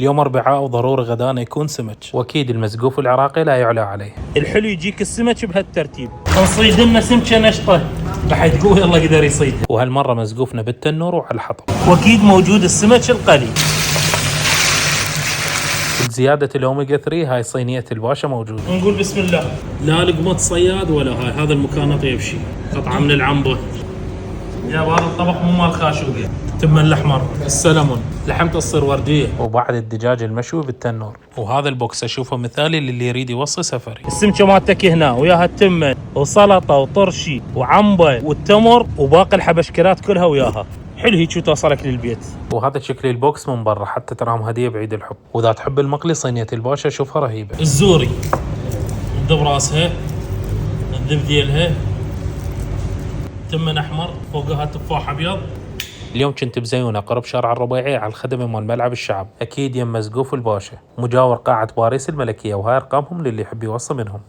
اليوم أربعاء وضروري غدانا يكون سمك، واكيد المسقوف العراقي لا يعلى عليه. الحلو يجيك السمك بهالترتيب. نصيد لنا سمكه نشطه راح تقول الله يقدر يصيدها. وهالمره مسقوفنا بالتنور وعلى الحطب، واكيد موجود السمك القلي. زياده الاوميجا 3 هاي صينيه الباشا موجوده. نقول بسم الله. لا لقمه صياد ولا هاي، هذا المكان طيب شيء. قطعه من العنبه. يا هذا الطبق مو مال خاشوقه. التمن الاحمر، السلمون، لحمه تصير ورديه، وبعد الدجاج المشوي بالتنور. وهذا البوكس اشوفه مثالي للي يريد يوصي سفري. السمكه مالتك هنا وياها التمن وسلطه وطرشي وعنبه والتمر وباقي الحبشكرات كلها وياها. حلو هيك توصلك للبيت. وهذا شكل البوكس من برا حتى تراهم هديه بعيد الحب. واذا تحب المقلي صينيه الباشا شوفها رهيبه. الزوري الذب راسها، الذب ديلها، تمن احمر فوقها تفاح ابيض. اليوم كنت بزيونة قرب شارع الربيعي على الخدمة مال ملعب الشعب، اكيد يم مسقوف الباشا مجاور قاعة باريس الملكية، وهاي ارقامهم للي يحب يوصي منهم.